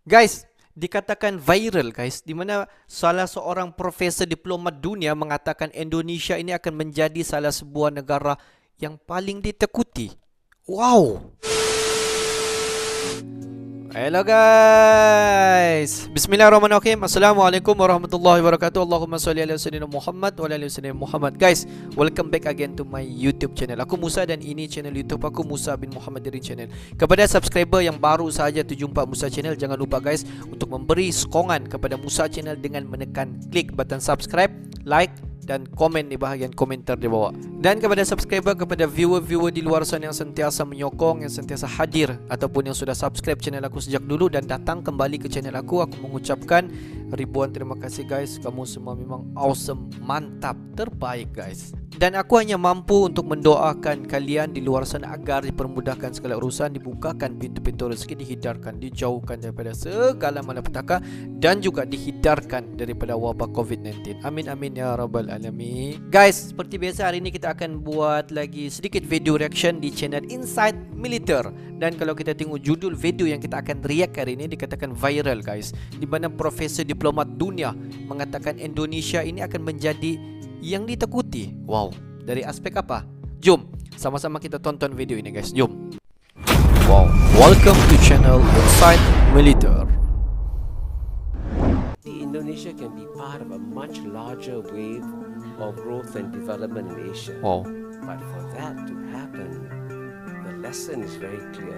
Guys, dikatakan viral guys, di mana salah seorang profesor diplomat dunia mengatakan Indonesia ini akan menjadi salah sebuah negara yang paling ditakuti. Wow. Hello guys. Bismillahirrahmanirrahim. Assalamualaikum warahmatullahi wabarakatuh. Allahumma salli ala sayyidina Muhammad wa ala ali sayyidina Muhammad. Guys, welcome back again to my YouTube channel. Aku Musa dan ini channel YouTube aku Musa bin Muhammad Dirin Channel. Kepada subscriber yang baru sahaja terjumpa Musa Channel, jangan lupa guys untuk memberi sokongan kepada Musa Channel dengan menekan klik button subscribe, like dan komen di bahagian komentar di bawah. Dan kepada subscriber, kepada viewer-viewer di luar sana yang sentiasa menyokong, yang sentiasa hadir ataupun yang sudah subscribe channel aku sejak dulu dan datang kembali ke channel aku mengucapkan ribuan terima kasih guys. Kamu semua memang awesome, mantap, terbaik guys. Dan aku hanya mampu untuk mendoakan kalian di luar sana agar dipermudahkan segala urusan, dibukakan pintu-pintu rezeki, dihidarkan, dijauhkan daripada segala malapetaka dan juga dihidarkan daripada wabak COVID-19. Amin amin ya rabbal alamin. Guys, seperti biasa hari ini kita akan buat lagi sedikit video reaction di channel Inside Militer. Dan kalau kita tengok judul video yang kita akan react hari ini dikatakan viral guys, di mana profesor diplomat dunia mengatakan Indonesia ini akan menjadi yang ditakuti. Wow, dari aspek apa? Jom sama-sama kita tonton video ini guys. Jom. Wow, welcome to channel Inside Militer. Indonesia can be part of a much larger wave of growth and development in Asia. Wow. But for that to happen, the lesson is very clear.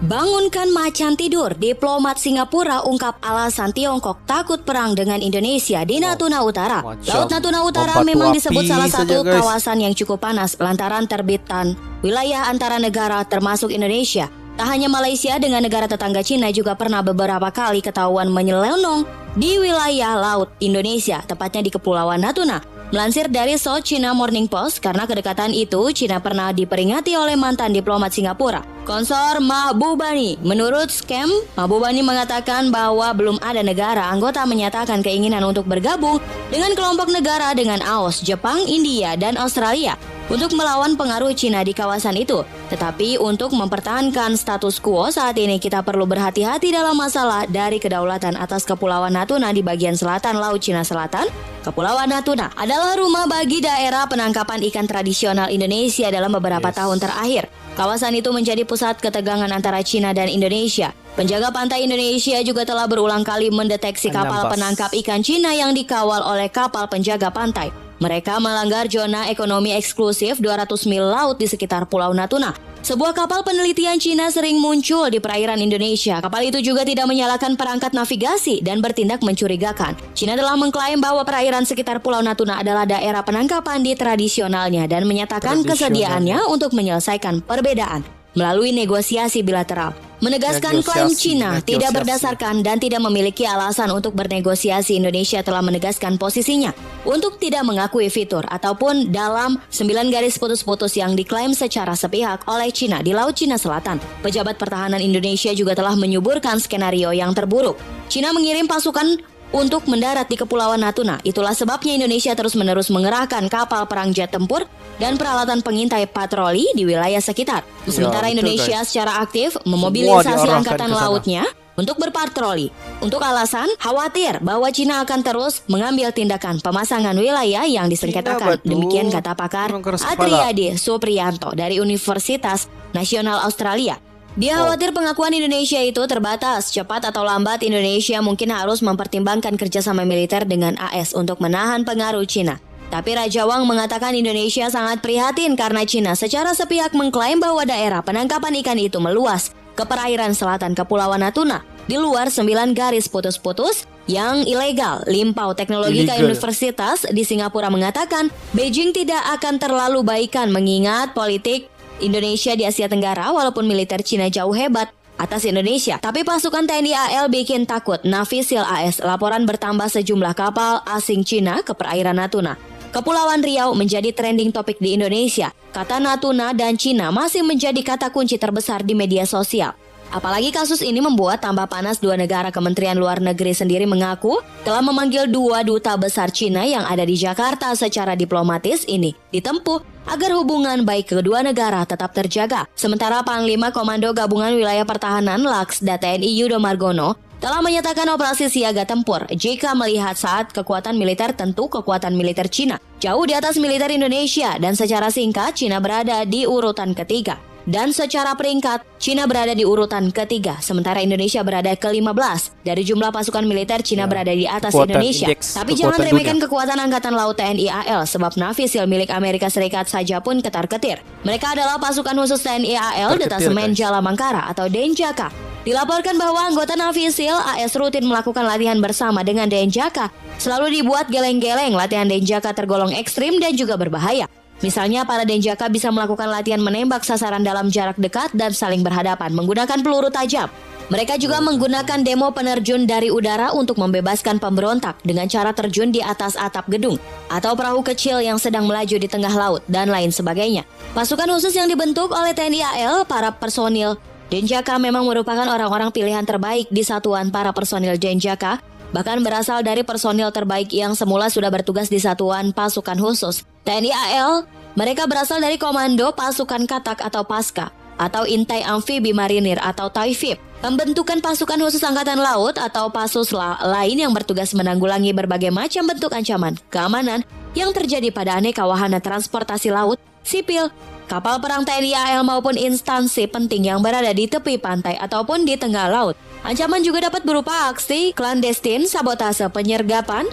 Bangunkan macan tidur, diplomat Singapura ungkap alasan Tiongkok takut perang dengan Indonesia di Natuna Utara. Laut Natuna Utara memang disebut salah satu kawasan yang cukup panas lantaran terbitan wilayah antara negara termasuk Indonesia. Tak hanya Malaysia, dengan negara tetangga Cina juga pernah beberapa kali ketahuan menyelonong di wilayah laut Indonesia, tepatnya di Kepulauan Natuna. Melansir dari South China Morning Post, karena kedekatan itu, Cina pernah diperingati oleh mantan diplomat Singapura, Konsor Mahbubani. Menurut Scam, Mahbubani mengatakan bahwa belum ada negara anggota menyatakan keinginan untuk bergabung dengan kelompok negara dengan AOS, Jepang, India, dan Australia untuk melawan pengaruh Cina di kawasan itu. Tetapi untuk mempertahankan status quo saat ini kita perlu berhati-hati dalam masalah dari kedaulatan atas Kepulauan Natuna di bagian selatan Laut Cina Selatan. Kepulauan Natuna adalah rumah bagi daerah penangkapan ikan tradisional Indonesia dalam beberapa tahun terakhir. Kawasan itu menjadi pusat ketegangan antara Cina dan Indonesia. Penjaga pantai Indonesia juga telah berulang kali mendeteksi kapal penangkap ikan Cina yang dikawal oleh kapal penjaga pantai. Mereka melanggar zona ekonomi eksklusif 200 mil laut di sekitar Pulau Natuna. Sebuah kapal penelitian Cina sering muncul di perairan Indonesia. Kapal itu juga tidak menyalakan perangkat navigasi dan bertindak mencurigakan. Cina telah mengklaim bahwa perairan sekitar Pulau Natuna adalah daerah penangkapan di tradisionalnya dan menyatakan kesediaannya untuk menyelesaikan perbedaan melalui negosiasi bilateral. Menegaskan klaim Cina tidak berdasarkan dan tidak memiliki alasan untuk bernegosiasi, Indonesia telah menegaskan posisinya untuk tidak mengakui fitur ataupun dalam 9 garis putus-putus yang diklaim secara sepihak oleh Cina di Laut Cina Selatan. Pejabat pertahanan Indonesia juga telah menyuburkan skenario yang terburuk. Cina mengirim pasukan untuk mendarat di Kepulauan Natuna. Itulah sebabnya Indonesia terus-menerus mengerahkan kapal perang jet tempur dan peralatan pengintai patroli di wilayah sekitar. Sementara Indonesia secara aktif memobilisasi angkatan lautnya untuk berpatroli. Untuk alasan khawatir bahwa Cina akan terus mengambil tindakan pemasangan wilayah yang disengketakan. Demikian kata pakar Atriadi Supriyanto dari Universitas Nasional Australia. Dia khawatir pengakuan Indonesia itu terbatas. Cepat atau lambat Indonesia mungkin harus mempertimbangkan kerjasama militer dengan AS untuk menahan pengaruh Cina. Tapi Raja Wang mengatakan Indonesia sangat prihatin karena Cina secara sepihak mengklaim bahwa daerah penangkapan ikan itu meluas ke perairan selatan Kepulauan Natuna di luar 9 garis putus-putus yang ilegal. Limpau Teknologika Universitas di Singapura mengatakan Beijing tidak akan terlalu baikan mengingat politik Indonesia di Asia Tenggara, walaupun militer Cina jauh hebat atas Indonesia. Tapi pasukan TNI AL bikin takut. Navisil AS laporan bertambah sejumlah kapal asing Cina ke perairan Natuna. Kepulauan Riau menjadi trending topik di Indonesia. Kata Natuna dan Cina masih menjadi kata kunci terbesar di media sosial. Apalagi kasus ini membuat tambah panas dua negara. Kementerian Luar Negeri sendiri mengaku telah memanggil dua duta besar Cina yang ada di Jakarta secara diplomatis ini ditempuh agar hubungan baik kedua negara tetap terjaga. Sementara Panglima Komando Gabungan Wilayah Pertahanan Laksda TNI Yudo Margono telah menyatakan operasi siaga tempur jika melihat saat kekuatan militer tentu kekuatan militer Cina jauh di atas militer Indonesia dan secara singkat Cina berada di urutan ketiga. Dan secara peringkat, Cina berada di urutan ketiga, sementara Indonesia berada ke-15. Dari jumlah pasukan militer, Cina berada di atas Indonesia. Tapi jangan remehkan kekuatan Angkatan Laut TNI AL, sebab navisil milik Amerika Serikat saja pun ketar-ketir. Mereka adalah pasukan khusus TNI AL Detasemen Jala Mangkara atau Denjaka. Dilaporkan bahwa anggota navisil AS rutin melakukan latihan bersama dengan Denjaka. Selalu dibuat geleng-geleng, latihan Denjaka tergolong ekstrim dan juga berbahaya. Misalnya, para Denjaka bisa melakukan latihan menembak sasaran dalam jarak dekat dan saling berhadapan menggunakan peluru tajam. Mereka juga menggunakan demo penerjun dari udara untuk membebaskan pemberontak dengan cara terjun di atas atap gedung atau perahu kecil yang sedang melaju di tengah laut dan lain sebagainya. Pasukan khusus yang dibentuk oleh TNI AL, para personil Denjaka memang merupakan orang-orang pilihan terbaik di satuan para personil Denjaka, bahkan berasal dari personil terbaik yang semula sudah bertugas di satuan pasukan khusus TNI AL. Mereka berasal dari Komando Pasukan Katak atau Paska atau Intai Amfibi Marinir atau Taifib, pembentukan pasukan khusus Angkatan Laut atau Pasus lain yang bertugas menanggulangi berbagai macam bentuk ancaman keamanan yang terjadi pada aneka wahana transportasi laut, sipil, kapal perang TNI AL maupun instansi penting yang berada di tepi pantai ataupun di tengah laut. Ancaman juga dapat berupa aksi klandestin, sabotase, penyergapan,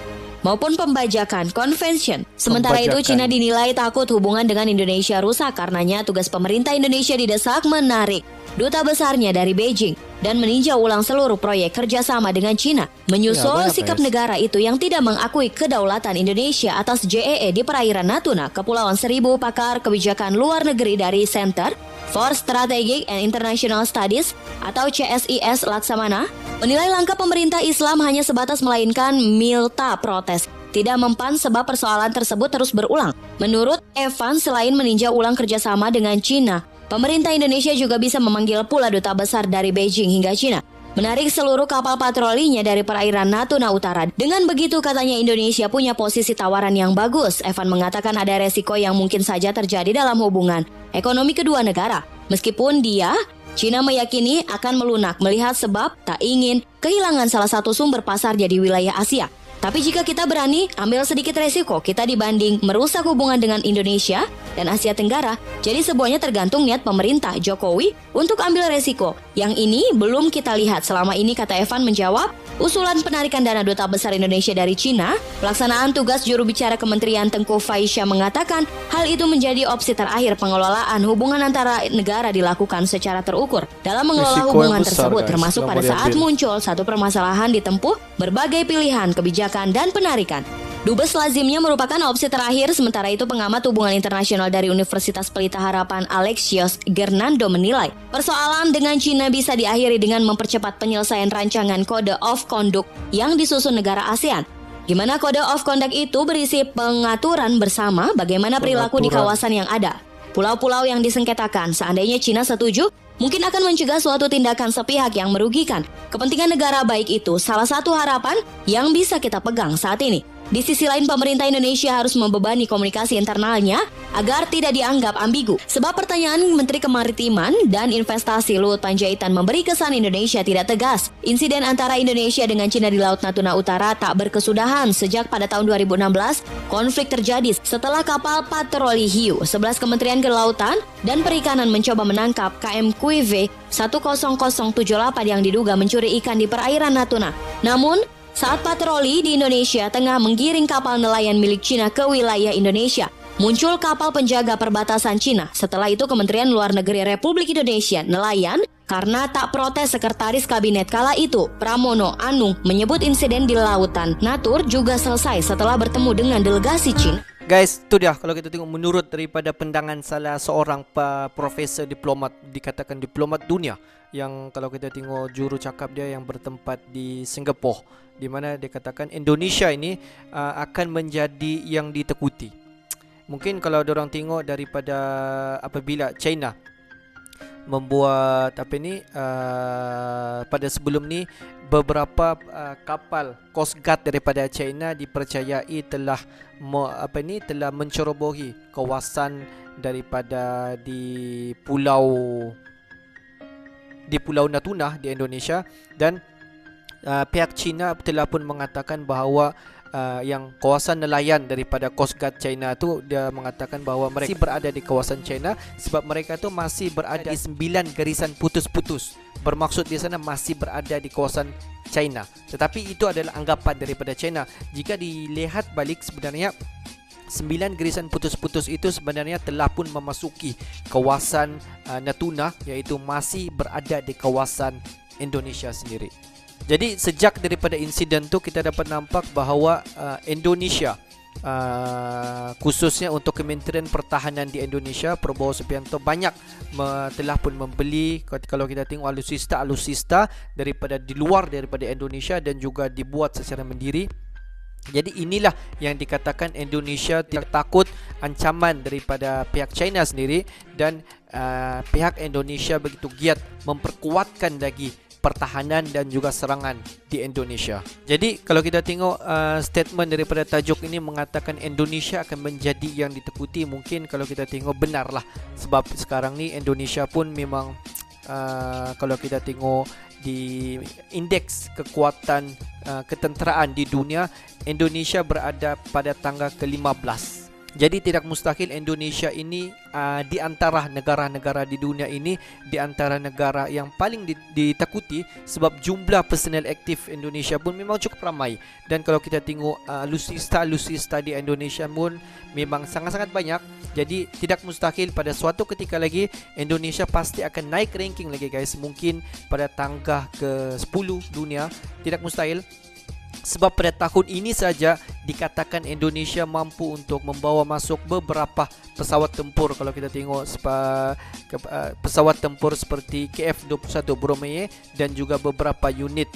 maupun pembajakan, convention. Sementara itu, Cina dinilai takut hubungan dengan Indonesia rusak karenanya tugas pemerintah Indonesia didesak menarik duta besarnya dari Beijing dan meninjau ulang seluruh proyek kerjasama dengan Cina, menyusul sikap negara itu yang tidak mengakui kedaulatan Indonesia atas JEE di perairan Natuna, Kepulauan Seribu. Pakar kebijakan luar negeri dari Center for Strategic and International Studies atau CSIS Laksamana menilai langkah pemerintah Islam hanya sebatas melainkan milta protes, tidak mempan sebab persoalan tersebut terus berulang. Menurut Evan, selain meninjau ulang kerjasama dengan Cina, pemerintah Indonesia juga bisa memanggil pula duta besar dari Beijing hingga Cina, menarik seluruh kapal patrolinya dari perairan Natuna Utara. Dengan begitu, katanya Indonesia punya posisi tawaran yang bagus. Evan mengatakan ada resiko yang mungkin saja terjadi dalam hubungan ekonomi kedua negara. Meskipun Cina meyakini akan melunak melihat sebab tak ingin kehilangan salah satu sumber pasarnya di wilayah Asia. Tapi jika kita berani ambil sedikit resiko, kita dibanding merusak hubungan dengan Indonesia dan Asia Tenggara. Jadi semuanya tergantung niat pemerintah Jokowi untuk ambil resiko. Yang ini belum kita lihat selama ini, kata Evan menjawab usulan penarikan dana duta besar Indonesia dari Cina. Pelaksanaan tugas juru bicara Kementerian Tengku Faisyah mengatakan hal itu menjadi opsi terakhir pengelolaan hubungan antara negara dilakukan secara terukur. Dalam mengelola hubungan tersebut, termasuk pada saat muncul satu permasalahan ditempuh berbagai pilihan kebijakan dan penarikan. Dubes lazimnya merupakan opsi terakhir. Sementara itu, pengamat hubungan internasional dari Universitas Pelita Harapan Alexios Gernando menilai persoalan dengan Cina bisa diakhiri dengan mempercepat penyelesaian rancangan Code of Conduct yang disusun negara ASEAN. Gimana Code of Conduct itu berisi pengaturan bersama bagaimana perilaku di kawasan yang ada. Pulau-pulau yang disengketakan, seandainya Cina setuju, mungkin akan mencegah suatu tindakan sepihak yang merugikan kepentingan negara baik itu. Salah satu harapan yang bisa kita pegang saat ini. Di sisi lain, pemerintah Indonesia harus membebani komunikasi internalnya agar tidak dianggap ambigu. Sebab pertanyaan Menteri Kemaritiman dan Investasi Luhut Panjaitan memberi kesan Indonesia tidak tegas. Insiden antara Indonesia dengan Cina di Laut Natuna Utara tak berkesudahan sejak pada tahun 2016. Konflik terjadi setelah kapal patroli hiu 11 Kementerian Kelautan dan Perikanan mencoba menangkap KM QV 10078 yang diduga mencuri ikan di perairan Natuna. Namun, saat patroli di Indonesia tengah menggiring kapal nelayan milik Cina ke wilayah Indonesia, muncul kapal penjaga perbatasan Cina. Setelah itu, Kementerian Luar Negeri Republik Indonesia nelayan karena tak protes. Sekretaris Kabinet kala itu, Pramono Anung, menyebut insiden di Lautan Natur juga selesai setelah bertemu dengan delegasi Cina. Guys, itu dia kalau kita tengok menurut daripada pandangan salah seorang profesor diplomat, dikatakan diplomat dunia, yang kalau kita tengok juru cakap dia yang bertempat di Singapura, di mana dia katakan Indonesia ini akan menjadi yang ditakuti. Mungkin kalau orang tengok daripada apabila China membuat pada sebelum ni beberapa kapal Coast Guard daripada China dipercayai telah telah mencerobohi kawasan daripada di Pulau Natuna di Indonesia, dan pihak China telah pun mengatakan bahawa yang kawasan nelayan daripada Coast Guard China tu, dia mengatakan bahawa mereka masih berada di kawasan China sebab mereka tu masih berada di 9 garisan putus-putus. Bermaksud di sana masih berada di kawasan China. Tetapi itu adalah anggapan daripada China. Jika dilihat balik, sebenarnya 9 garisan putus-putus itu sebenarnya telah pun memasuki kawasan Natuna, iaitu masih berada di kawasan Indonesia sendiri. Jadi sejak daripada insiden tu kita dapat nampak bahawa Indonesia, khususnya untuk Kementerian Pertahanan di Indonesia, Prabowo Subianto banyak telah pun membeli, kalau kita tengok alutsista daripada di luar daripada Indonesia dan juga dibuat secara mandiri. Jadi inilah yang dikatakan Indonesia tidak takut ancaman daripada pihak China sendiri, dan pihak Indonesia begitu giat memperkuatkan lagi pertahanan dan juga serangan di Indonesia. Jadi kalau kita tengok statement daripada tajuk ini mengatakan Indonesia akan menjadi yang ditakuti, mungkin kalau kita tengok benarlah, sebab sekarang ni Indonesia pun memang kalau kita tengok di indeks kekuatan ketenteraan di dunia, Indonesia berada pada tangga ke-15. Jadi tidak mustahil Indonesia ini di antara negara-negara di dunia ini, di antara negara yang paling ditakuti, sebab jumlah personel aktif Indonesia pun memang cukup ramai. Dan kalau kita tengok alutsista di Indonesia pun memang sangat-sangat banyak. Jadi tidak mustahil pada suatu ketika lagi Indonesia pasti akan naik ranking lagi guys, mungkin pada tangga ke-10 dunia. Tidak mustahil, sebab pada tahun ini saja dikatakan Indonesia mampu untuk membawa masuk beberapa pesawat tempur. Kalau kita tengok pesawat tempur seperti KF-21 Boromeye dan juga beberapa unit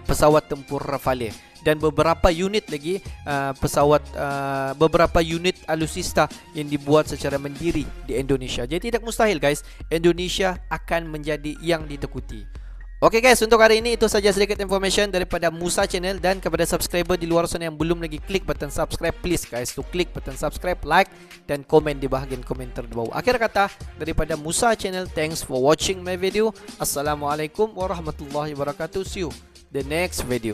pesawat tempur Rafale, dan beberapa unit lagi beberapa unit alutsista yang dibuat secara mandiri di Indonesia. Jadi tidak mustahil guys, Indonesia akan menjadi yang ditakuti. Oke guys, untuk hari ini itu saja sedikit information daripada Musa Channel, dan kepada subscriber di luar sana yang belum lagi klik button subscribe, please guys to klik button subscribe, like dan komen di bahagian komentar di bawah. Akhir kata daripada Musa Channel, thanks for watching my video. Assalamualaikum warahmatullahi wabarakatuh. See you the next video.